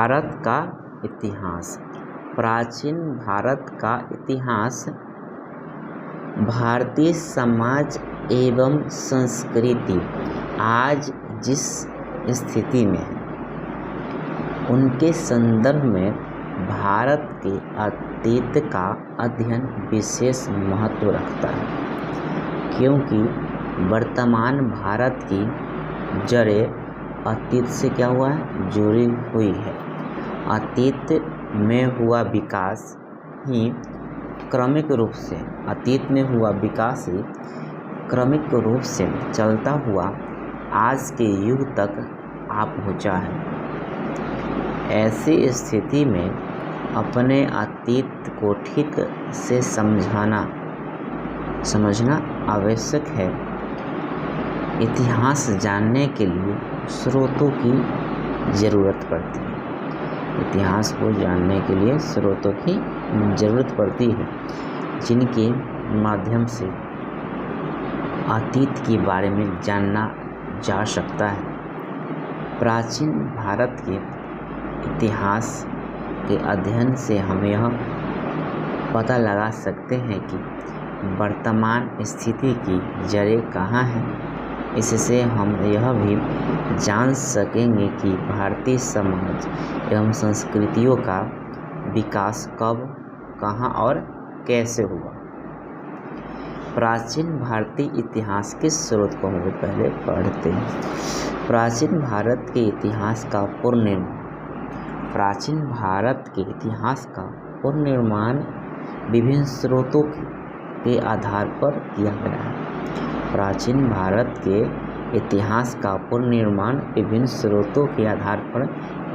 भारत का इतिहास। प्राचीन भारत का इतिहास भारतीय समाज एवं संस्कृति आज जिस स्थिति में है उनके संदर्भ में भारत के अतीत का अध्ययन विशेष महत्व रखता है, क्योंकि वर्तमान भारत की जड़ें अतीत से क्या हुआ है, जुड़ी हुई है। अतीत में हुआ विकास ही क्रमिक रूप से क्रमिक रूप से चलता हुआ आज के युग तक आ पहुँचा है। ऐसी स्थिति में अपने अतीत को ठीक से समझना आवश्यक है। इतिहास जानने के लिए स्रोतों की ज़रूरत पड़ती है। इतिहास को जानने के लिए स्रोतों की ज़रूरत पड़ती है, जिनके माध्यम से अतीत के बारे में जाना जा सकता है। प्राचीन भारत के इतिहास के अध्ययन से हम यह पता लगा सकते हैं कि वर्तमान स्थिति की जड़ें कहाँ हैं। इससे हम यह भी जान सकेंगे कि भारतीय समाज एवं संस्कृतियों का विकास कब, कहाँ और कैसे हुआ। प्राचीन भारतीय इतिहास के स्रोत को हम पहले पढ़ते हैं। प्राचीन भारत के इतिहास का पूर्ण निर्माण विभिन्न स्रोतों के आधार पर किया गया है। प्राचीन भारत के इतिहास का पूर्ण निर्माण विभिन्न स्रोतों के आधार पर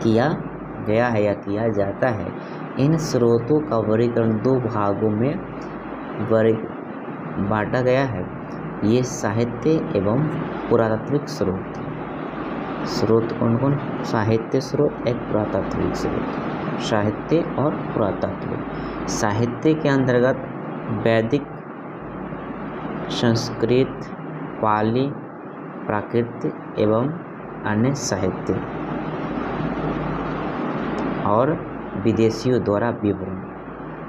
किया गया है या किया जाता है। इन स्रोतों का वर्गीकरण दो भागों में बांटा गया है। ये साहित्य एवं पुरातात्विक स्रोत कौन कौन? साहित्य स्रोत, एक पुरातात्विक स्रोत। साहित्य और पुरातात्विक। साहित्य के अंतर्गत वैदिक, संस्कृत, पाली, प्राकृत एवं अन्य साहित्य और विदेशियों द्वारा विवरण।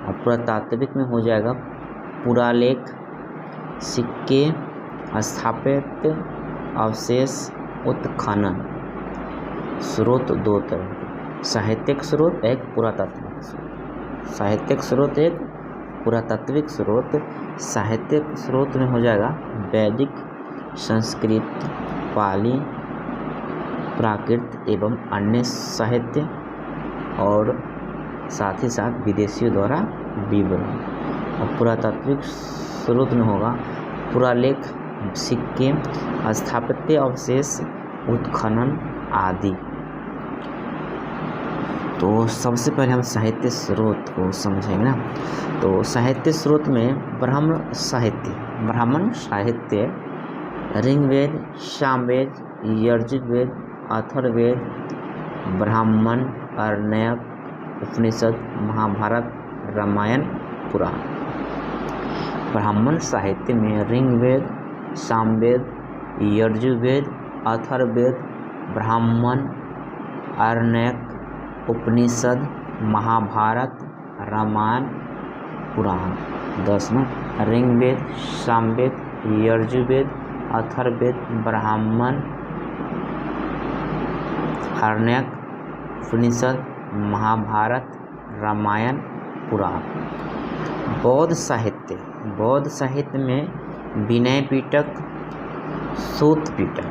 और पुरातात्विक में हो जाएगा पुरालेख, सिक्के, स्थापत्य अवशेष, उत्खनन। स्रोत दो तरह के, साहित्यिक स्रोत, एक पुरातात्विक स्रोत। साहित्यिक स्रोत एक, पुरातात्विक स्रोत। साहित्यिक स्रोत में हो जाएगा वैदिक, संस्कृत, पाली, प्राकृत एवं अन्य साहित्य और साथ ही साथ विदेशियों द्वारा विवरण। और पुरातात्विक स्रोत में होगा पुरालेख, सिक्के, स्थापत्य अवशेष, उत्खनन आदि। तो सबसे पहले हम साहित्य स्रोत को समझेंगे ना। तो साहित्य स्रोत में ब्राह्मण साहित्य ऋग्वेद, सामवेद, यजुर्वेद, अथर्ववेद, ब्राह्मण, आरण्यक, उपनिषद, महाभारत, रामायण, पुराण। ब्राह्मण साहित्य में ऋग्वेद, सामवेद, यजुर्वेद, अथर्ववेद, ब्राह्मण, आरण्यक, उपनिषद, महाभारत, रामायण, पुराण। 10 में ऋग्वेद, सामवेद, यजुर्वेद, अथर्ववेद, ब्राह्मण, आरण्यक, उपनिषद, महाभारत, रामायण, पुराण। बौद्ध साहित्य में विनय पिटक, सूत पिटक,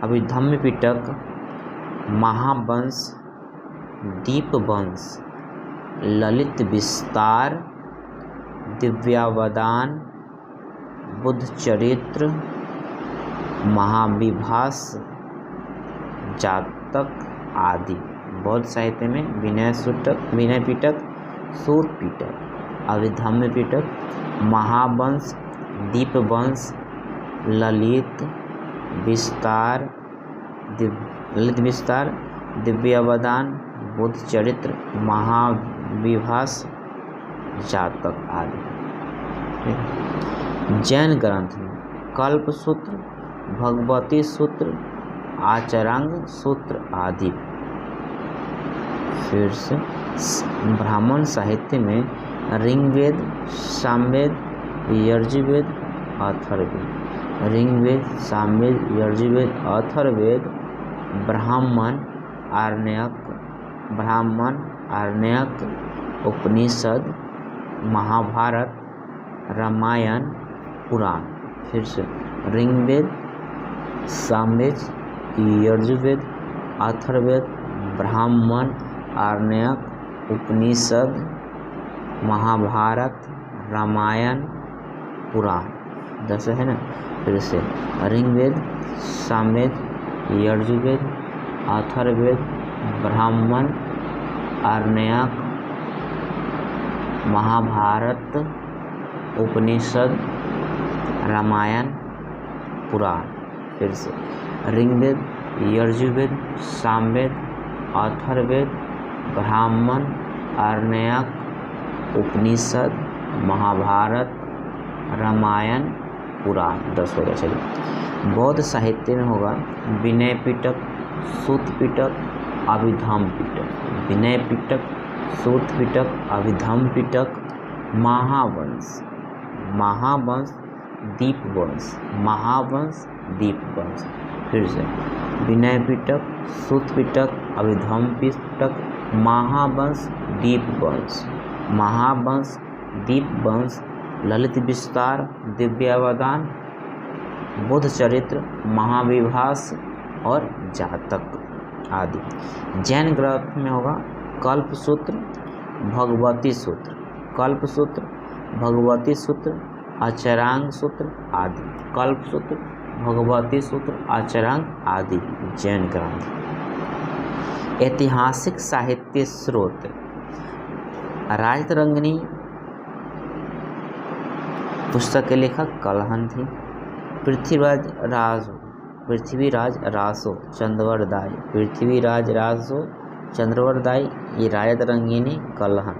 अभिधम्म पिटक, महावंश, दीपवंश, ललित विस्तार, दिव्यावदान, बुद्धचरित्र, महाविभास, जातक आदि। बौद्ध साहित्य में विनय पिटक, सूत पिटक, अभिधम्म पिटक, महावंश, दीपवंश, ललित विस्तार, दिव्यावदान, बुद्धचरित्र, महाविभास, जातक आदि। जैन ग्रंथ में कल्पसूत्र, भगवती सूत्र, आचरांग सूत्र आदि। फिर से ब्राह्मण साहित्य में ऋग्वेद, सामवेद, यजुर्वेद, अथर्ववेद। ऋग्वेद, सामवेद, यजुर्वेद, अथर्ववेद, ब्राह्मण, आरण्यक, उपनिषद, महाभारत, रामायण, पुराण। फिर से ऋग्वेद, सामवेद, यजुर्वेद, अथर्ववेद, ब्राह्मण, आरण्यक, उपनिषद, महाभारत, रामायण, पुराण। जैसे है ना, फिर से ऋग्वेद, सामवेद, यजुर्वेद, अथर्ववेद, ब्राह्मण, आरण्यक, महाभारत, उपनिषद, रामायण, पुराण। फिर से ऋग्वेद, यजुर्वेद, सामवेद, अथर्ववेद, ब्राह्मण, आरण्यक, उपनिषद, महाभारत, रामायण, पुराण। 10 हो गया। चलिए बौद्ध साहित्य में होगा विनय पिटक, सूत पिटक, अभिधम पिटक। विनय पिटक, सूत पिटक, अभिधम पिटक, महावंश, दीपवंश, महावंश, दीपवंश। फिर से विनय पिटक, सूत पिटक, अभिधम पिटक, महावंश, दीपवंश, ललित विस्तार, दिव्यावदान, बुद्ध चरित्र, महाविभास और जातक आदि। जैन ग्रंथ में होगा कल्पसूत्र, भगवती सूत्र, अचरांग सूत्र आदि। कल्पसूत्र, भगवती सूत्र, अचरांग आदि जैन ग्रंथ। ऐतिहासिक साहित्य स्रोत राजतरंगिणी पुस्तक के लेखक कलहन थी। पृथ्वीराज रासो चंद्रवरदाई, ये राजतरंगिणी कलहन,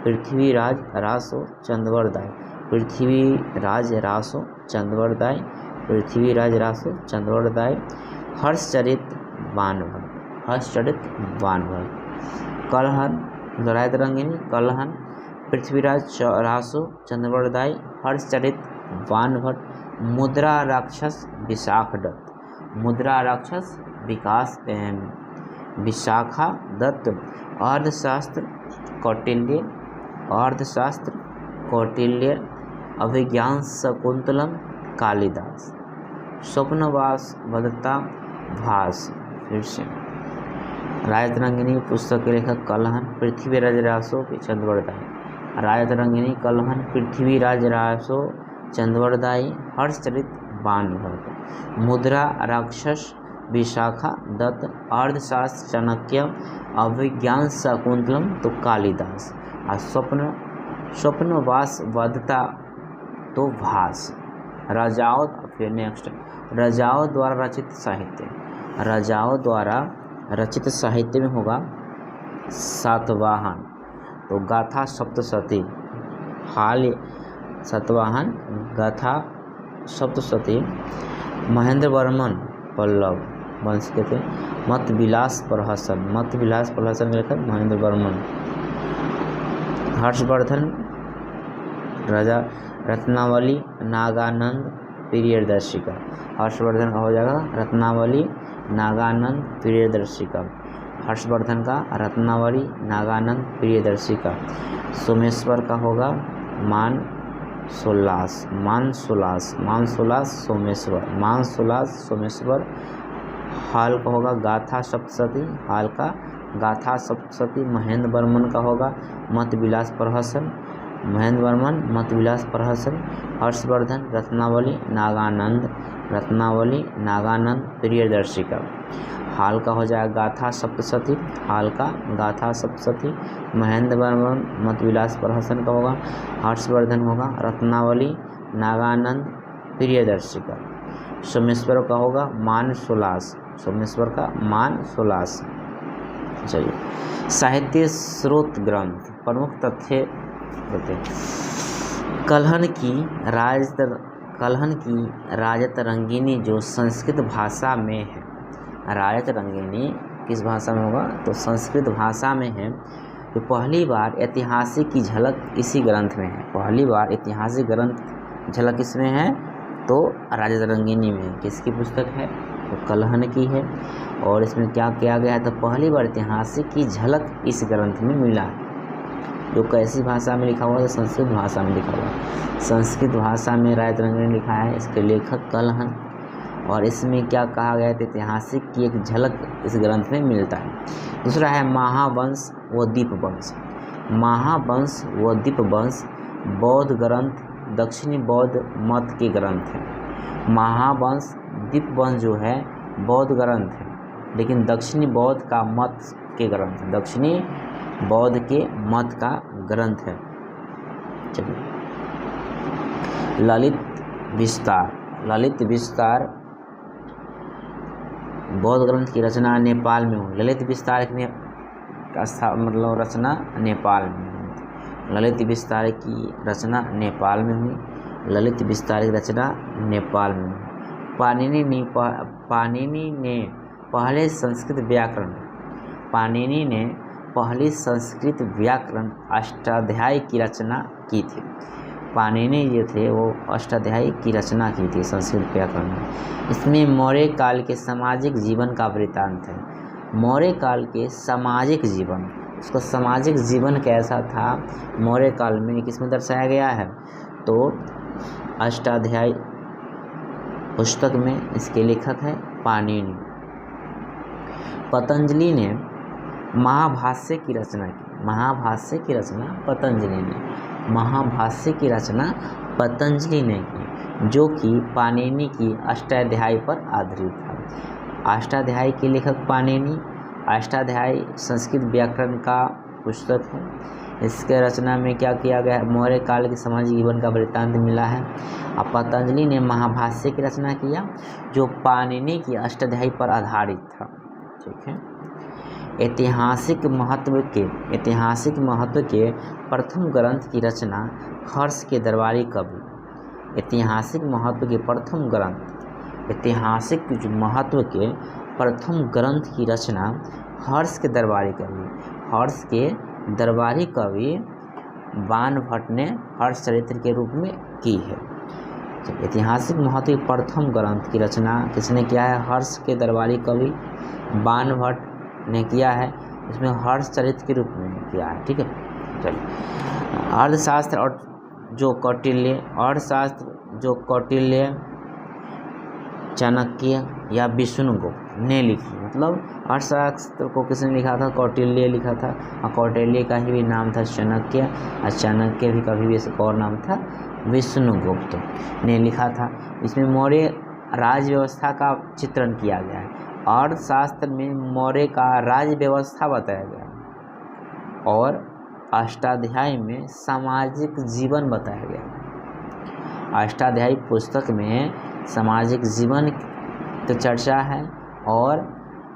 पृथ्वीराज रासो चंद्रवरदाई, हर्षचरित बाणभट्ट। कलहन, राजतरंगिणी कलहन, पृथ्वीराज रासो चंद्रवरदाई, हर्षचरित बाणभट्ट। मुद्रा राक्षस विशाखा दत्त, अर्थशास्त्र कौटिल्य, अभिज्ञान शकुंतलम कालिदास। स्वप्नवास वदता भास। फिर से राजतरंगिणी पुस्तक के लेखक कलहन, पृथ्वीराज रासो चंद्रवरदाई। राजतरंगिणी कलहन, पृथ्वीराज रासो चंद्रवरदाई, हर्षचरित बाणभट्ट। मुद्रा राक्षस विशाखा दत्त, अर्थशास्त्र चाणक्य, अभिज्ञान शकुंतलम तो कालिदास। और स्वप्नवास वदता तो भास। रजाओं द्वारा रचित साहित्य में होगा सातवाहन, तो गाथा सप्तशती, सातवाहन गाथा सप्तशती। महेंद्र वर्मन पल्लव वंश के थे। मत विलास प्रहसन लेखक महेंद्र वर्मन। हर्षवर्धन राजा रत्नावली नागानंद प्रियदर्शिका। हर्षवर्धन का हो जाएगा रत्नावली नागानंद प्रियदर्शिका। हर्षवर्धन का रत्नावली नागानंद प्रियदर्शिका। सोमेश्वर का होगा मानसोलास सोमेश्वर। हाल का होगा गाथा सप्तशती। महेंद्र वर्मन का होगा मत विलास प्रहसन। हर्षवर्धन रत्नावली नागानंद प्रियदर्शिका। हाल का हो जाएगा गाथा सप्तशती। महेंद्र वर्मन मत विलास प्रहसन का होगा। हर्षवर्धन होगा रत्नावली नागानंद प्रियदर्शिका। सोमेश्वर का होगा मानसोलास। चलिए साहित्य स्रोत ग्रंथ प्रमुख तथ्य बताइए। कलहन की राजतरंगिनी जो संस्कृत भाषा में है, राजतरंगिनी किस भाषा में होगा, तो संस्कृत भाषा में है। तो पहली बार ऐतिहासिक की झलक इसी ग्रंथ में है, पहली बार ऐतिहासिक ग्रंथ झलक इसमें है, तो राजतरंगिनी में है। किसकी पुस्तक है, तो कलहन की है। और इसमें क्या किया गया है, तो पहली बार ऐतिहासिक की झलक इस ग्रंथ में मिला है। जो कैसी भाषा में लिखा हुआ है, संस्कृत भाषा में लिखा हुआ है, संस्कृत भाषा में राजतरंगिनी लिखा है, इसके लेखक कलहन। और इसमें क्या कहा गया है, तो ऐतिहासिक की एक झलक इस ग्रंथ में मिलता है। दूसरा है महावंश व दीपवंश। महावंश व दीपवंश बौद्ध ग्रंथ, दक्षिणी बौद्ध मत के ग्रंथ हैं। महावंश दीपवंश जो है बौद्ध ग्रंथ है, लेकिन दक्षिणी बौद्ध का मत के ग्रंथ, दक्षिणी बौद्ध के मत का ग्रंथ है। चलिए, ललित विस्तार। ललित विस्तार बौद्ध ग्रंथ की रचना नेपाल में हुई। ललित विस्तार की मतलब रचना नेपाल में हुई। ललित विस्तार की रचना नेपाल में हुई। ललित विस्तार की रचना नेपाल में हुई। पाणिनि ने पहले संस्कृत व्याकरण, पाणिनि ने पहली संस्कृत व्याकरण अष्टाध्यायी की रचना की थी। पाणिनि जो थे वो अष्टाध्यायी की रचना की थी संस्कृत व्याकरण में। इसमें मौर्य काल के सामाजिक जीवन का वृत्तांत है। मौर्य काल के सामाजिक जीवन, उसका सामाजिक जीवन कैसा था मौर्य काल में, किसमें दर्शाया गया है, तो अष्टाध्यायी पुस्तक में इसके लेखक है पाणिनि। पतंजलि ने महाभाष्य की रचना की। महाभाष्य की रचना पतंजलि ने, महाभाष्य की रचना पतंजलि ने की, जो कि पाणिनि की अष्टाध्यायी पर आधारित था। अष्टाध्यायी के लेखक पाणिनि। अष्टाध्यायी संस्कृत व्याकरण का पुस्तक है। इसके रचना में क्या किया गया है, मौर्य काल के सामाजिक जीवन का वृत्तांत मिला है। अब पतंजलि ने महाभाष्य की रचना किया, जो पाणिनि की अष्टाध्यायी पर आधारित था। ठीक है। ऐतिहासिक महत्व के प्रथम ग्रंथ की रचना हर्ष के दरबारी कवि। ऐतिहासिक महत्व के प्रथम ग्रंथ, ऐतिहासिक महत्व के प्रथम ग्रंथ की रचना हर्ष के दरबारी कवि, हर्ष के दरबारी कवि बाणभट्ट ने हर्ष चरित्र के रूप में की है। ऐतिहासिक महत्व के प्रथम ग्रंथ की रचना किसने किया है, हर्ष के दरबारी कवि बाणभट्ट ने किया है। इसमें हर्ष चरित्र के रूप में किया है। ठीक है। चलिए, अर्थशास्त्र और जो कौटिल्य, चाणक्य या विष्णुगुप्त ने लिखी। मतलब अर्थशास्त्र को किसने लिखा था, कौटिल्य लिखा था। और कौटिल्य का ही भी नाम था चाणक्य, और चाणक्य भी कभी भी इसका और नाम था विष्णुगुप्त ने लिखा था। इसमें मौर्य राज्य व्यवस्था का चित्रण किया गया है। अर्थशास्त्र में मौर्य का राज्य व्यवस्था बताया गया है और अष्टाध्यायी में सामाजिक जीवन बताया गया। अष्टाध्यायी पुस्तक में सामाजिक जीवन की चर्चा है और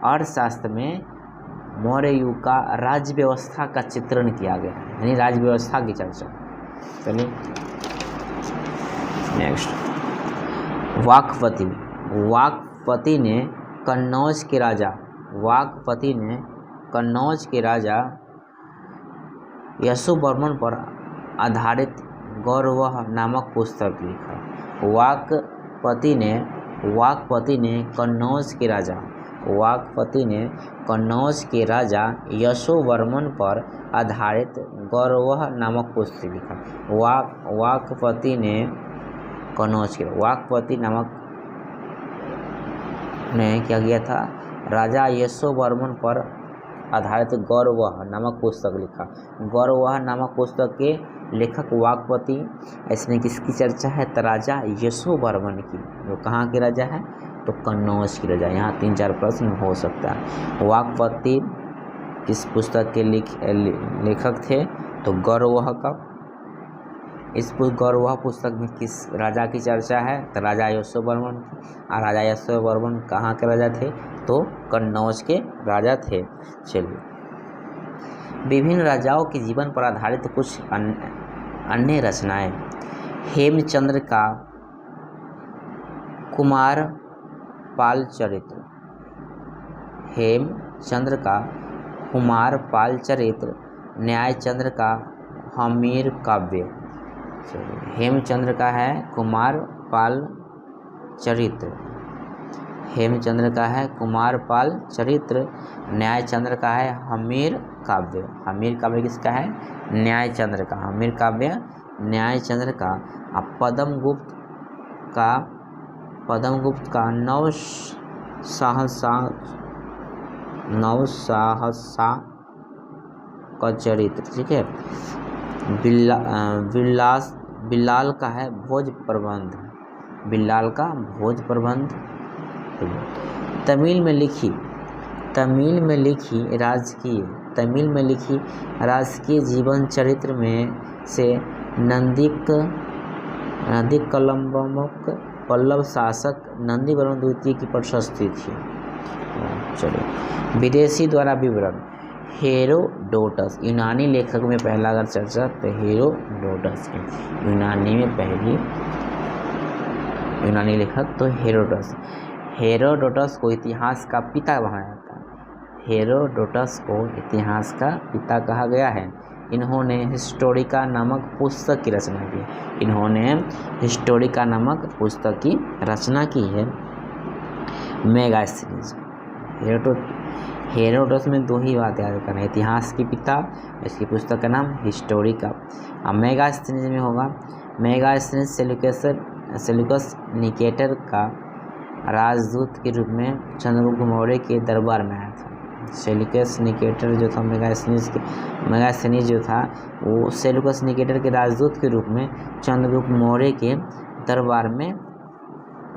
अर्थशास्त्र में मौर्य युग का राज्य व्यवस्था का चित्रण किया गया है, यानी राज्य व्यवस्था की चर्चा। चलिए नेक्स्ट, वाकपति ने कन्नौज के राजा यशोवर्मन पर आधारित गौरवह नामक पुस्तक लिखा। वाकपति ने कन्नौज के राजा यशोवर्मन पर आधारित गौरवह नामक पुस्तक लिखा। वाकपति नामक ने क्या किया था, राजा यशोवर्मन पर आधारित गौरवह नामक पुस्तक लिखा। गौरवह नामक पुस्तक के लेखक वाकपति। इसमें किसकी चर्चा है, तो राजा यशोवर्मन की, जो कहाँ के राजा है, तो कन्नौज की राजा। यहाँ 3-4 प्रश्न हो सकता है। वाकपति किस पुस्तक के लेखक थे, तो गौरवह का। इस गौरवह पुस्तक में किस राजा की चर्चा है, तो राजा यशोवर्मन की। और राजा यशोवर्मन कहाँ के राजा थे, तो कन्नौज के राजा थे। चलिए, विभिन्न राजाओं के जीवन पर आधारित कुछ अन्य रचनाएं। कुमारपाल चरित्र, हेमचंद्र का कुमारपाल चरित्र, न्यायचंद्र का हमीर काव्य। हेमचंद्र का है कुमारपाल चरित्र, हेमचंद्र का है कुमारपाल चरित्र, न्यायचंद्र का है हमीर काव्य। हमीर काव्य किसका है? न्यायचंद्र का। हमीर काव्य न्यायचंद्र का। अब पद्मगुप्त का नव सहसा का चरित्र, ठीक है। बिल्लाल का है भोज प्रबंध, बिल्लाल का भोज प्रबंध। तमिल में लिखी राजकीय जीवन चरित्र में से पल्लव शासक नंदीवर्मन द्वितीय की प्रशस्ति थी। चलिए, विदेशी द्वारा विवरण। हेरोडोटस, यूनानी लेखक में पहला अगर चर्चा तो हेरोडोटस की, यूनानी में पहली यूनानी लेखक तो हेरोडोटस। हेरोडोटस को इतिहास का पिता कहा जाता है। हेरोडोटस को इतिहास का पिता कहा गया है। इन्होंने हिस्टोरिका नामक पुस्तक की रचना की। इन्होंने हिस्टोरिका नामक पुस्तक की रचना की है। मेगास्थनीज, हेरोडोटस में दो ही बात याद करना, इतिहास के पिता, इसकी पुस्तक का नाम हिस्टोरिका। अब मेगास्थनीज में होगा, मेगास्थनीज सेल्यूकस निकेटर का राजदूत के रूप में चंद्रगुप्त मौर्य के दरबार में आया था। सेल्यूकस निकेटर जो था, मेगास्थनीज जो था वो सेल्यूकस निकेटर के राजदूत के रूप में चंद्रगुप्त मौर्य के दरबार में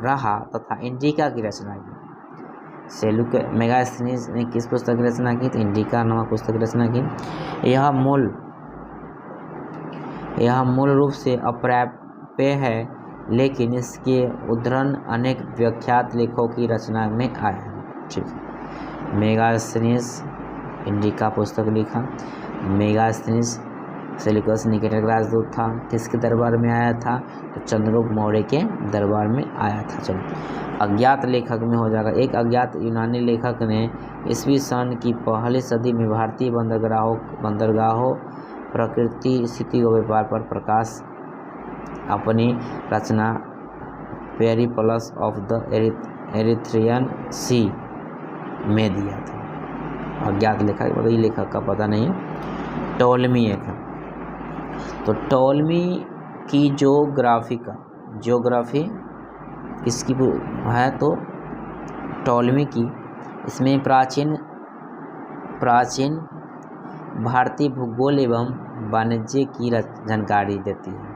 रहा तथा इंडिका की रचना की। मेगास्थनीज ने किस पुस्तक की रचना की? तो इंडिका नामक पुस्तक की रचना की। यह मूल रूप से अप्राप्य है, लेकिन इसके उद्धरण अनेक विख्यात लेखकों की रचना में आए हैं। ठीक, मेगास्थनीज इंडिका पुस्तक लिखा। मेगास्थनीज सेल्यूकस निकेटर का राजदूत था, किसके दरबार में आया था? तो चंद्रगुप्त मौर्य के दरबार में आया था। चलो, अज्ञात लेखक में हो जाएगा। एक अज्ञात यूनानी लेखक ने ईस्वी सन की पहली सदी में भारतीय बंदरगाहों प्रकृति स्थिति और व्यापार पर प्रकाश अपनी रचना पेरिप्लस ऑफ द एरिथ्रियन सी में दिया था। अज्ञात लेखक, ये लेखक का पता नहीं है। टोलमी एक है, तो टोलमी की ज्योग्राफी इसकी है, तो टोलमी की इसमें प्राचीन भारतीय भूगोल एवं वाणिज्य की जानकारी देती है।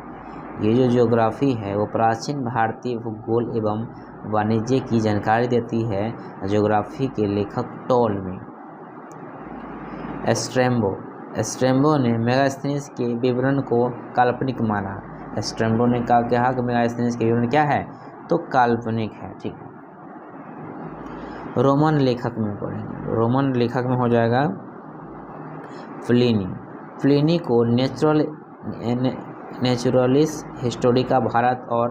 ये जो ज्योग्राफी है वो प्राचीन भारतीय भूगोल एवं वाणिज्य की जानकारी देती है। ज्योग्राफी के लेखक टोलमी। एस्ट्रेम्बो ने मेगास्थनीज के विवरण को काल्पनिक माना। एस्ट्रेम्बो ने कहा कि मेगास्थनीज के विवरण क्या है? तो काल्पनिक है। ठीक है, रोमन लेखक में पढ़ेंगे। रोमन लेखक में हो जाएगा प्लिनी को नेचुरलिस हिस्टोरिका भारत और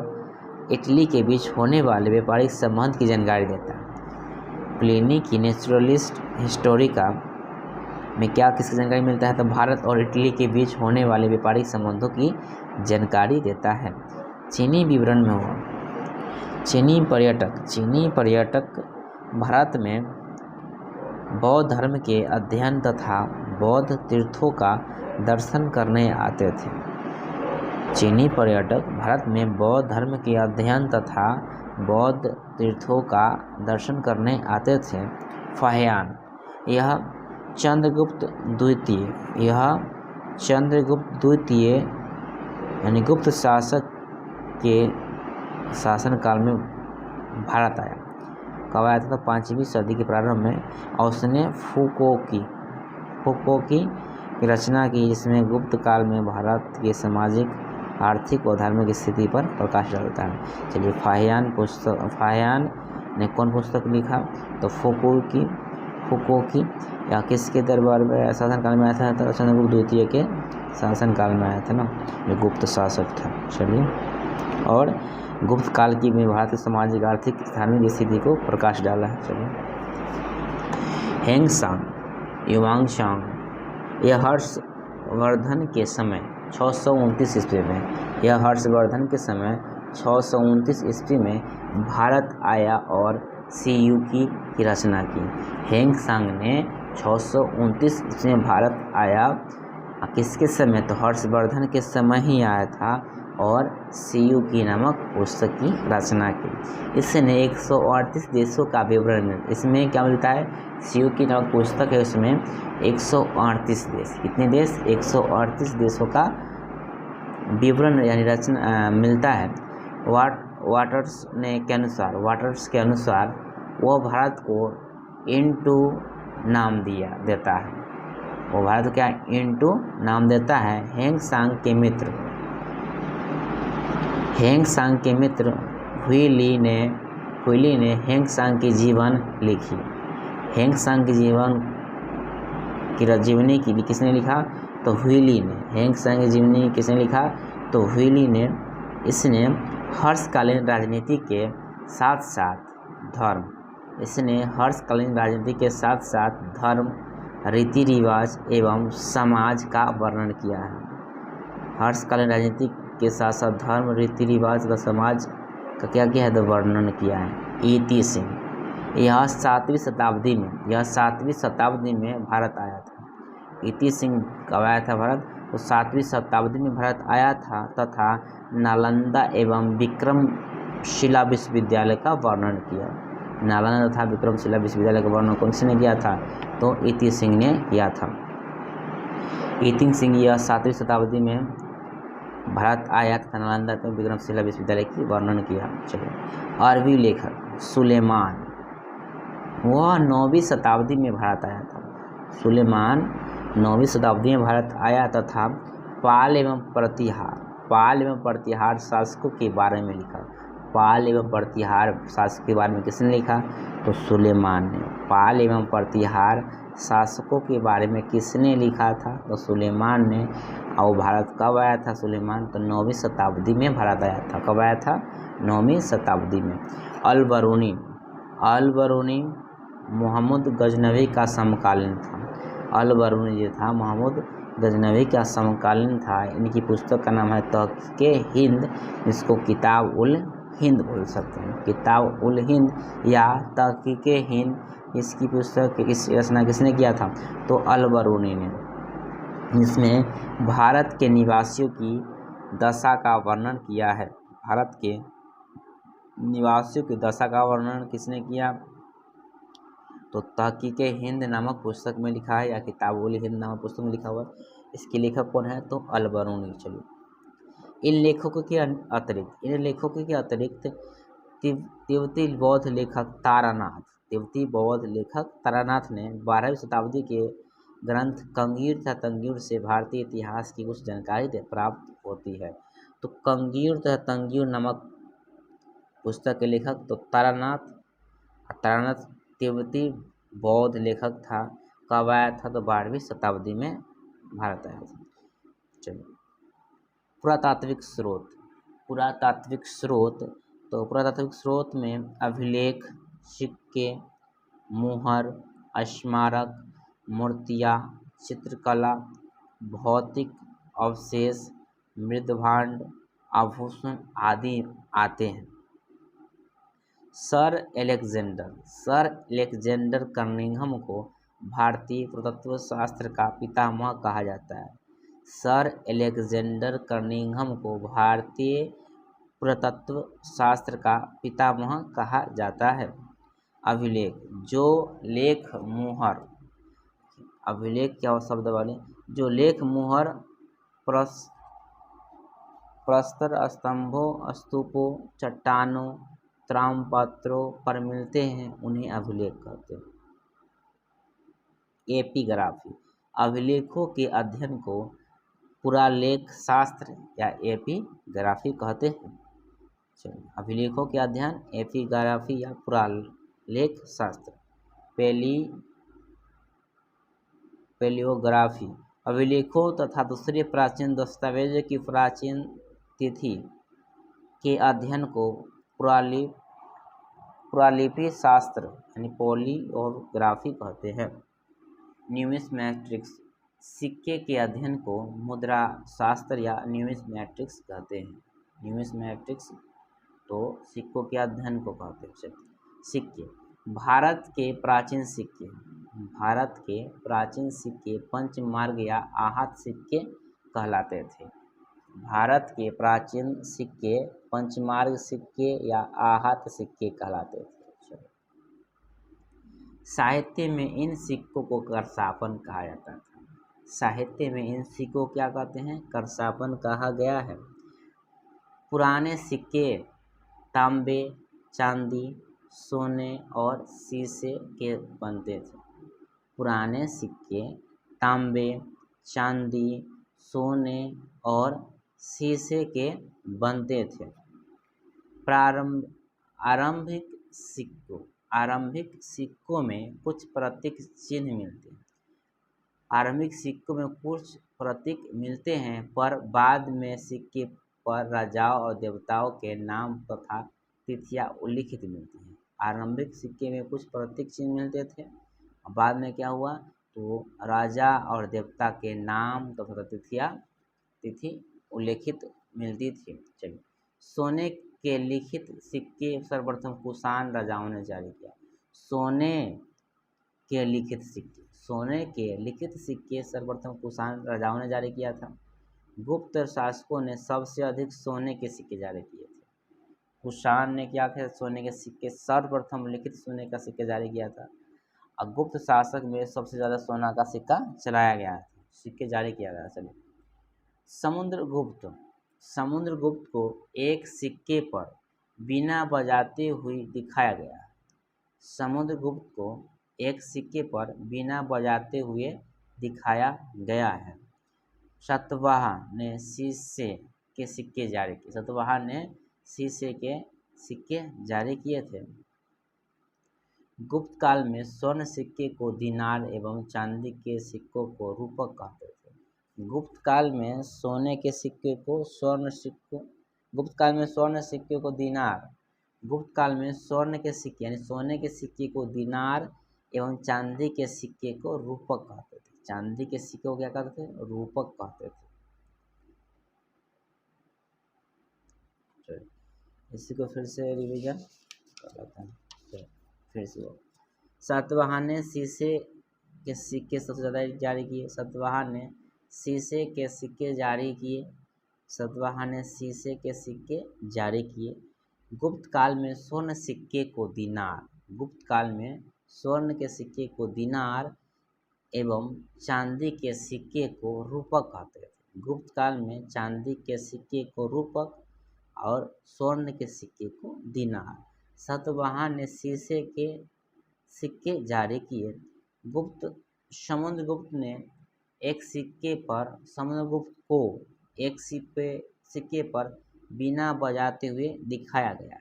इटली के बीच होने वाले व्यापारिक संबंध की जानकारी देता है। प्लिनी की नेचुरलिस्ट हिस्टोरिका में क्या किसकी जानकारी मिलता है? तो भारत और इटली के बीच होने वाले व्यापारिक संबंधों की जानकारी देता है। चीनी विवरण में हुआ, चीनी पर्यटक भारत में बौद्ध धर्म के अध्ययन तथा बौद्ध तीर्थों का दर्शन करने आते थे। चीनी पर्यटक भारत में बौद्ध धर्म के अध्ययन तथा बौद्ध तीर्थों का दर्शन करने आते थे। फाहियान, यह चंद्रगुप्त द्वितीय यानी गुप्त शासक के शासनकाल में भारत आया। कब आया था? तो 5वीं सदी के प्रारंभ में। और उसने फूको की रचना की, जिसमें गुप्त काल में भारत के सामाजिक, आर्थिक और धार्मिक स्थिति पर प्रकाश डालता है। चलिए, फाहियान ने कौन पुस्तक लिखा? तो फूको की या किसके दरबार में शासनकाल में आया था? तो चंद्रगुप्त द्वितीय के शासनकाल में आया था ना, जो गुप्त शासक था। चलिए, और गुप्त काल की में भारत की सामाजिक आर्थिक धार्मिक स्थिति को प्रकाश डाला है। चलिए, हेंगसांग युवांगशांग यह हर्षवर्धन के समय 629 ईस्वी में यह हर्षवर्धन के समय 629 ईस्वी में भारत आया और सियुकी की रचना की। हेंगसांग ने 629 ईस्वी में भारत आया, किसके समय? तो हर्षवर्धन के समय ही आया था और सियुकी नामक पुस्तक की रचना की। इसने 138 देशों का विवरण, इसमें क्या मिलता है? सियुकी नामक पुस्तक है, उसमें 138 देश, कितने देश? 138 देशों का विवरण यानी रचना मिलता है। वाटर्स के अनुसार वह भारत को इनटू नाम देता है, वो भारत को क्या इनटू नाम देता है। हेंगसांग के मित्र हुई ली ने हेंगसांग की जीवन लिखी। हेंगसांग की जीवनी की किसने लिखा? तो हुई ने। हेंगसांग की जीवनी किसने लिखा? तो हुई ने। इसने हर्षकालीन राजनीति के साथ साथ धर्म, रीति रिवाज एवं समाज का वर्णन किया है। हर्षकालीन राजनीति के साथ साथ धर्म, रीति रिवाज व समाज का क्या किया है? तो वर्णन किया है। ईती सिंह यह 7वीं शताब्दी में भारत आया था। ईती सिंह कब आया था भारत? तो 7वीं शताब्दी में भारत आया था तथा नालंदा एवं विक्रमशिला विश्वविद्यालय का वर्णन किया। नालंदा तथा विक्रमशिला विश्वविद्यालय का वर्णन कौन से ने किया था? तो ईती सिंह ने किया था। ईती सिंह यह 7वीं शताब्दी में भारत आया तथा नालंदा में विक्रमशिला विश्वविद्यालय की वर्णन किया। चलिए, अरबी लेखक सुलेमान, वह 9वीं शताब्दी में भारत आया था। सुलेमान 9वीं शताब्दी में भारत आया तथा पाल एवं प्रतिहार शासकों के बारे में लिखा। पाल एवं प्रतिहार शासकों के बारे में किसने लिखा? तो सुलेमान ने। पाल एवं प्रतिहार शासकों के बारे में किसने लिखा था? तो सुलेमान ने। और भारत कब आया था सुलेमान? तो 9वीं शताब्दी में भारत आया था। कब आया था? 9वीं शताब्दी में। अल बरूनी मोहम्मद गजनवी का समकालीन था। अल बरूनी जो था मोहम्मद गजनवी का समकालीन था। इनकी पुस्तक का नाम है तहक़ीक़ हिंद, इसको किताब उल हिंद बोल सकते हैं। किताब उल हिंद या तहक़ीक़ हिंद, इसकी पुस्तक इस रचना किसने किया था? तो अल बरूनी ने। इसमें भारत के निवासियों की दशा का वर्णन किया है। भारत के निवासियों की दशा का वर्णन किसने किया? तो तहक़ीक़ हिंद नामक पुस्तक में लिखा है या किताब उल हिंद नामक पुस्तक में लिखा हुआ है। इसके लेखक कौन है? तो अल बरूनी। चलिए, इन लेखकों के अतिरिक्त तिब्बती बौद्ध लेखक तारानाथ ने 12वीं शताब्दी के ग्रंथ कंगीर तथा तंगीर से भारतीय इतिहास की कुछ जानकारी प्राप्त होती है। तो कंगीर तथा तंगीर नामक पुस्तक के लेखक तो तारानाथ तिब्बती बौद्ध लेखक था। कब आया था? तो 12वीं शताब्दी में भारत आया था। चलिए, पुरातात्विक स्रोत में अभिलेख, सिक्के, मुहर, स्मारक, मूर्तियाँ, चित्रकला, भौतिक अवशेष, मृदभांड, आभूषण आदि आते हैं। सर एलेक्जेंडर कनिंघम को भारतीय पुरातत्व शास्त्र का पितामह कहा जाता है। सर एलेक्जेंडर कनिंघम को भारतीय पुरातत्व शास्त्र का पितामह कहा जाता है। अभिलेख, जो लेख मुहर, अभिलेख क्या हो शब्द वाले, जो लेख मुहर प्रस्तर स्तंभों, स्तूपों, चट्टानों, ताम्रपत्रों पर मिलते हैं, उन्हें अभिलेख कहते हैं। एपिग्राफी, अभिलेखों के अध्ययन को पुरालेख शास्त्र या एपिग्राफी कहते हैं। चलिए, अभिलेखों के अध्ययन एपिग्राफी या पुरालेख शास्त्र। पेलियोग्राफी, अभिलेखों तथा दूसरे प्राचीन दस्तावेजों की प्राचीन तिथि के अध्ययन को पुरालिपि शास्त्र यानी पॉलीओग्राफी कहते हैं। न्यूमिस्मैटिक्स सिक्के के अध्ययन को मुद्रा शास्त्र या न्यूमिस्मैटिक्स कहते हैं। न्यूमिस्मैटिक्स तो सिक्कों के अध्ययन को कहते हैं। सिक्के भारत के प्राचीन सिक्के पंचमार्ग या आहत सिक्के कहलाते थे। भारत के प्राचीन सिक्के पंचमार्ग सिक्के या आहत सिक्के कहलाते थे। साहित्य में इन सिक्कों को करशापन कहा जाता था। साहित्य में इन सिक्कों क्या कहते हैं? करशापन कहा गया है। पुराने सिक्के तांबे, चांदी, सोने और शीशे के बनते थे। पुराने सिक्के तांबे, चांदी, सोने और शीशे के बनते थे। आरंभिक सिक्कों में कुछ प्रतीक चिन्ह मिलते हैं। आरंभिक सिक्कों में कुछ प्रतीक मिलते हैं, पर बाद में सिक्के पर राजाओं और देवताओं के नाम तथा तिथियां उल्लिखित मिलती हैं। आरंभिक सिक्के में कुछ प्रतीक चिन्ह मिलते थे, बाद में क्या हुआ तो राजा और देवता के नाम तथा तिथि उल्लेखित मिलती थी। चलिए, सोने के लिखित सिक्के सर्वप्रथम कुषाण राजाओं ने जारी किया। सोने के लिखित सिक्के सर्वप्रथम कुषाण राजाओं ने जारी किया था। गुप्त शासकों ने सबसे अधिक सोने के सिक्के जारी किए थे। कुषाण ने क्या किया? सोने के सिक्के सर्वप्रथम लिखित सोने का सिक्के जारी किया था। और गुप्त शासक में सबसे ज़्यादा सोना का सिक्का चलाया गया था, सिक्के जारी किया गया। चलिए, समुद्रगुप्त को एक सिक्के पर बीना बजाते हुए दिखाया गया। समुद्रगुप्त को एक सिक्के पर बीना बजाते हुए दिखाया गया है। सातवाहन ने शीशे के सिक्के जारी किए। सातवाहन ने शीशे के सिक्के जारी किए थे। गुप्त काल में स्वर्ण सिक्के को दिनार एवं चांदी के सिक्कों को रूपक कहते थे। गुप्त काल में सोने के सिक्के को स्वर्ण सिक्के को दिनार, गुप्त काल में स्वर्ण के सिक्के यानी सोने के सिक्के को दिनार एवं चांदी के सिक्के को रूपक कहते थे। चांदी के सिक्के को क्या कहते थे? रूपक कहते थे। इसी को फिर से रिवीजन कर लेते हैं। फिर से सातवाहन ने शीशे के सिक्के सबसे ज़्यादा जारी किए। सातवाहन ने शीशे के सिक्के जारी किए। गुप्त काल में स्वर्ण के सिक्के को दिनार एवं चांदी के सिक्के को रूपक कहते थे। गुप्त काल में चांदी के सिक्के को रूपक और स्वर्ण के सिक्के को दिनार। सातवाहन ने शीशे के सिक्के जारी किए। समुद्रगुप्त को एक सिक्के पर बीना बजाते हुए दिखाया गया।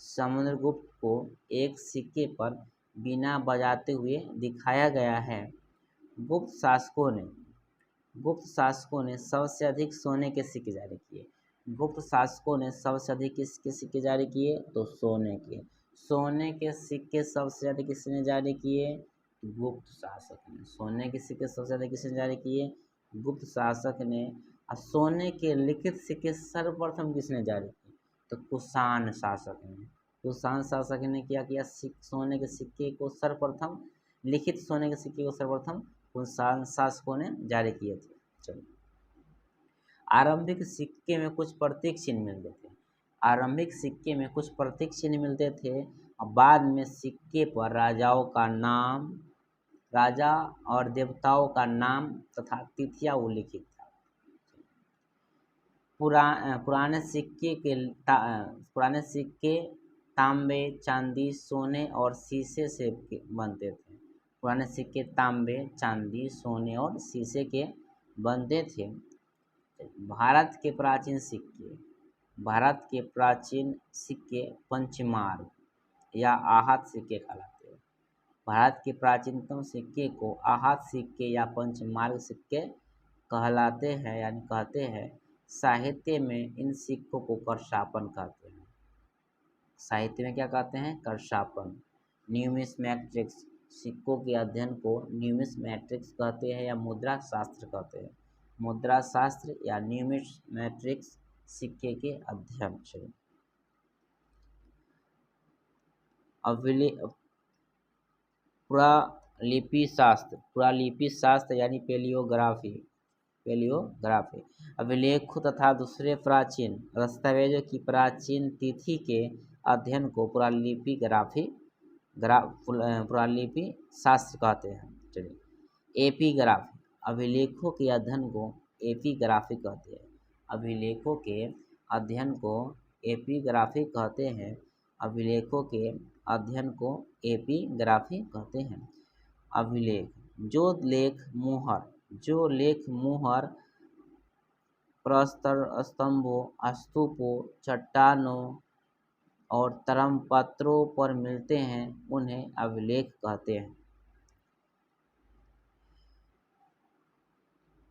समुद्रगुप्त को एक सिक्के पर बीना बजाते हुए दिखाया गया है। गुप्त शासकों ने सबसे अधिक सोने के सिक्के जारी किए। गुप्त शासकों ने सबसे अधिक किसके सिक्के जारी किए? तो सोने के सिक्के सबसे ज़्यादा किसने जारी किए? गुप्त शासक ने। सोने के सिक्के सबसे ज़्यादा किसने जारी किए? गुप्त शासक ने। और सोने के लिखित सिक्के सर्वप्रथम किसने जारी किए? तो कुषाण शासक ने। कुषाण शासक ने क्या किया? सोने के सिक्के को सर्वप्रथम लिखित सोने के सिक्के को सर्वप्रथम कुषाण शासकों ने जारी किए थे। चलिए, आरंभिक सिक्के में कुछ प्रतीक चिन्ह मिलते थे। और बाद में सिक्के पर राजा और देवताओं का नाम तथा तिथियां उल्लिखित था। पुराने सिक्के तांबे, चांदी, सोने और शीशे से बनते थे। पुराने सिक्के तांबे, चांदी, सोने और शीशे के बनते थे। भारत के प्राचीन सिक्के पंचमार्ग या आहत सिक्के कहलाते हैं। भारत के प्राचीनतम सिक्के को आहत सिक्के या पंचमार्ग सिक्के कहलाते हैं यानी कहते हैं। साहित्य में इन सिक्कों को करशापन कहते हैं। साहित्य में क्या कहते हैं? करशापन। न्यूमिस्मैटिक्स, सिक्कों के अध्ययन को न्यूमिस्मैटिक्स कहते हैं या मुद्रा शास्त्र कहते हैं। मुद्रा शास्त्र या न्यूमिस्मैटिक्स सिक्के के अध्ययन से। पुरालिपि शास्त्र, पुरालिपि शास्त्र यानी पेलियोग्राफी। अभिलेखों तथा दूसरे प्राचीन दस्तावेजों की प्राचीन तिथि के अध्ययन को पुरालिपि शास्त्र कहते हैं। चलिए, एपिग्राफी, अभिलेखों के अध्ययन को एपिग्राफी कहते हैं। अभिलेखों के अध्ययन को एपिग्राफी कहते हैं। अभिलेखों के अध्ययन को एपिग्राफी कहते हैं। अभिलेख, जो लेख मुहर प्रस्तर स्तंभों, स्तूपों, चट्टानों और ताम्रपत्रों पर मिलते हैं उन्हें अभिलेख कहते हैं।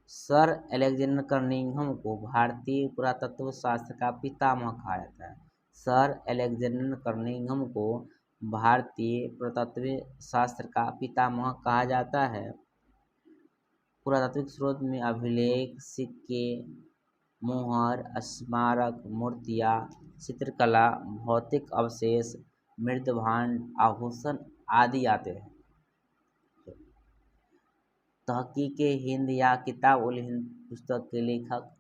सर अलेक्जेंडर कनिंघम को भारतीय पुरातत्व शास्त्र का पितामह कहा जाता है। सर अलेक्जेंडर कनिंघम को भारतीय पुरातत्व शास्त्र का पितामह कहा जाता है। पुरातात्विक स्रोत में अभिलेख, सिक्के, मुहर, स्मारक, मूर्तियाँ, चित्रकला, भौतिक अवशेष, मृदभांड, आभूषण आदि आते हैं। तहकीके हिंद या किताब उल हिंद पुस्तक के लेखक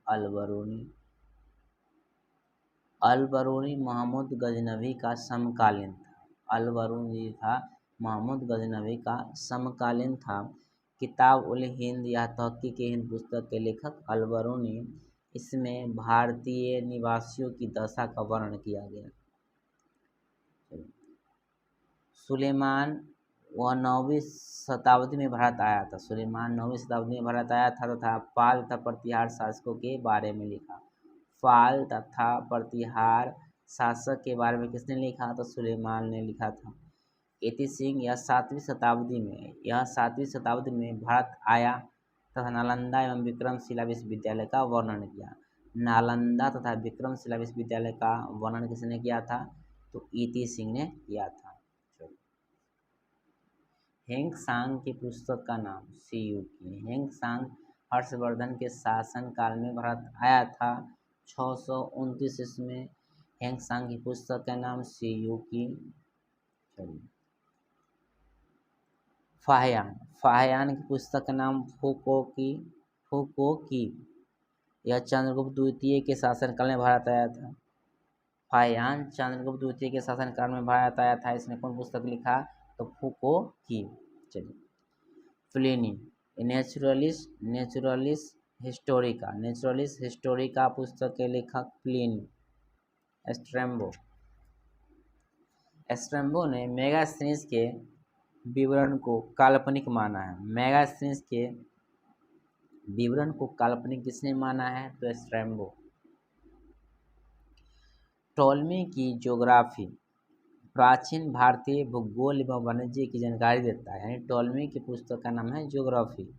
अल-बरूनी महमूद गजनवी का समकालीन था। अल-बरूनी था महमूद गजनवी का समकालीन था। किताब उल हिंद या तहकीके हिंद पुस्तक के लेखक अल-बरूनी, इसमें भारतीय निवासियों की दशा का वर्णन किया गया। सुलेमान वह 9वीं शताब्दी में भारत आया था। सुलेमान 9वीं शताब्दी में भारत आया था तथा पाल तथा प्रतिहार शासकों के बारे में लिखा। पाल तथा प्रतिहार शासक के बारे में किसने लिखा? तो सुलेमान ने लिखा था। इति सिंह यह 7वीं शताब्दी में भारत आया तथा नालंदा एवं विक्रमशिला विश्वविद्यालय का वर्णन किया। नालंदा तथा विक्रमशिला विश्वविद्यालय का वर्णन किसने किया था? तो इति सिंह ने किया था। हेंगसांग की पुस्तक का नाम सीयूकी। हेंगसांग हर्षवर्धन के शासन काल में भारत आया था 629 ईस्वी में। हेंगसांग की पुस्तक का नाम सीयूकी। फाहियान की पुस्तक का नाम फुकोकी। यह चंद्रगुप्त द्वितीय के शासनकाल में भारत आया था। फाहियान चंद्रगुप्त द्वितीय के शासनकाल में भारत आया था। इसने कौन पुस्तक लिखा? तो फुकोकी। चलिए, प्लिनी नेचुरलिस हिस्टोरिका पुस्तक के लेखक प्लिनी। स्ट्रैबो ने मेगास्थनीज के विवरण को काल्पनिक माना है। मेगास्थनीज के विवरण को काल्पनिक किसने माना है? तो स्ट्रैबो। टॉलमी की ज्योग्राफी प्राचीन भारतीय भूगोल एवं वाणिज्य की जानकारी देता है। यानी टॉलमी की पुस्तक का नाम है ज्योग्राफी,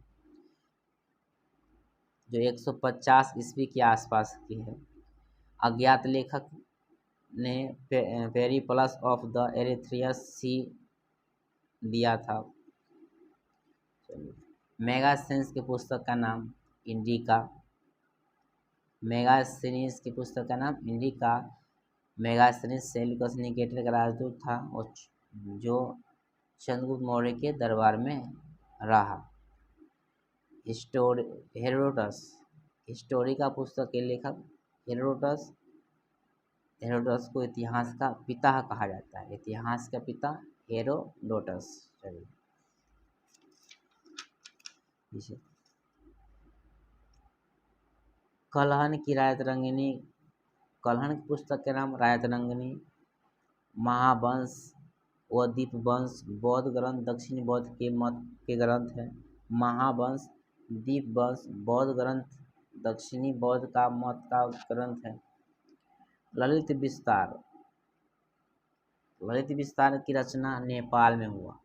जो 150 ईस्वी के आसपास की है। अज्ञात लेखक ने पेरिप्लस ऑफ द एरिथ्रियस सी दिया था। मेगास्थनीज की पुस्तक का नाम इंडिका। मेगास्थनीज की पुस्तक का नाम इंडिका। मेगास्थनीज सेल्यूकस निकेटर का राजदूत था और जो चंद्रगुप्त मौर्य के दरबार में रहा। हिस्टोरिका पुस्तक के लेखक हेरोडोटस को इतिहास का पिता कहा जाता है। इतिहास का पिता हेरोडोटस। चलिए, कल्हण की रायतरंगिनी। कल्हण की पुस्तक के नाम रायतरंगिनी। महावंश व दीपवंश बौद्ध ग्रंथ दक्षिणी बौद्ध के मत के ग्रंथ है। महावंश, दीपवंश बौद्ध ग्रंथ दक्षिणी बौद्ध का मत का ग्रंथ है। ललित विस्तार की रचना नेपाल में हुआ।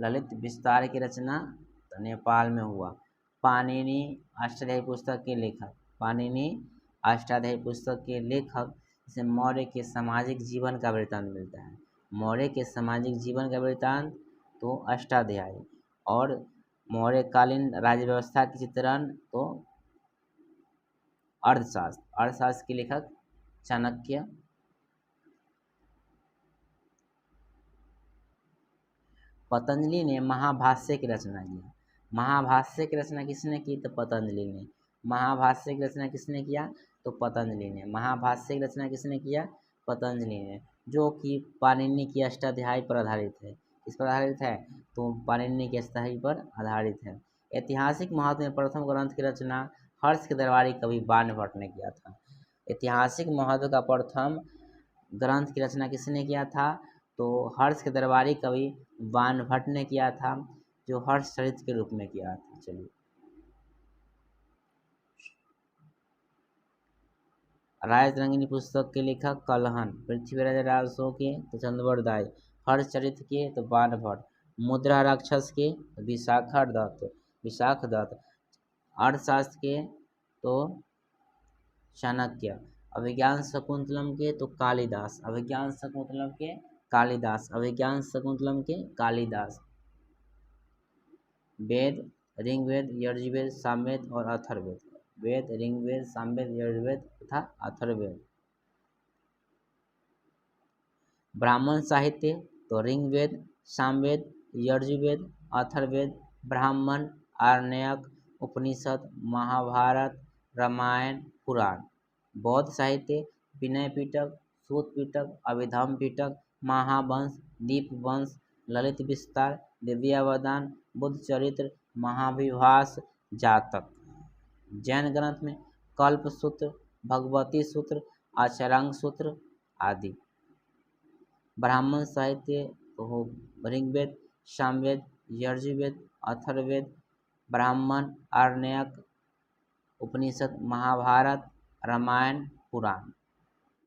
ललित विस्तार की रचना नेपाल में हुआ। पाणिनि अष्टाध्यायी पुस्तक के लेखक। पाणिनि अष्टाध्यायी पुस्तक के लेखक से मौर्य के सामाजिक जीवन का वृत्तांत मिलता है। मौर्य के सामाजिक जीवन का वृत्तांत तो अष्टाध्यायी, और मौर्यकालीन राज्य व्यवस्था की चित्रण तो अर्थशास्त्र। अर्थशास्त्र के लेखक चाणक्य। पतंजलि ने महाभाष्य की रचना की। महाभाष्य की रचना किसने की? तो पतंजलि ने। महाभाष्य की रचना किसने किया? तो पतंजलि ने। महाभाष्य की रचना किसने किया? पतंजलि ने, जो कि पाणिनि की अष्टाध्यायी पर आधारित है। किस पर आधारित है? तो पाणिनि की अष्टाध्यायी पर आधारित है। ऐतिहासिक महत्व में प्रथम ग्रंथ की रचना हर्ष के दरबारी कवि बाणभट्ट ने किया था। ऐतिहासिक महत्व का प्रथम ग्रंथ की रचना किसने किया था? तो हर्ष के दरबारी कवि बाणभट्ट ने किया था, जो हर्षचरित के रूप में किया था। चलिए, राजरंगिनी पुस्तक के लेखक कलहन। पृथ्वीराज राजसो के तो चंद्रवरदाई। हर्षचरित के तो बाणभट्ट। मुद्रा राक्षस के तो विशाख दत्त। अर्थशास्त्र के तो चाणक्य। अभिज्ञान शकुंतलम के तो कालिदास। अभिज्ञान शकुंतलम के कालिदास। अभिज्ञान शकुंतलम के कालिदास। वेद ऋग्वेद, यजुर्वेद, सामवेद और अथर्ववेद। वेद, ऋग्वेद, सामवेद, यजुर्वेद तथा अथर्ववेद। ब्राह्मण साहित्य तो ऋग्वेद, सामवेद, यजुर्वेद, अथर्ववेद, ब्राह्मण, आरण्यक, उपनिषद, महाभारत, रामायण, पुराण। बौद्ध साहित्य विनय पिटक, सूत पिटक, अभिधम पिटक, महावंश, दीपवंश, ललित विस्तार, दिव्यावदान, बुद्ध चरित्र, महाविभास, जातक। जैन ग्रंथ में कल्प सूत्र, भगवती सूत्र, आचरांग सूत्र आदि। ब्राह्मण साहित्य तो ऋग्वेद, सामवेद, यजुर्वेद, अथर्ववेद, ब्राह्मण, आरण्यक, उपनिषद, महाभारत, रामायण, पुराण।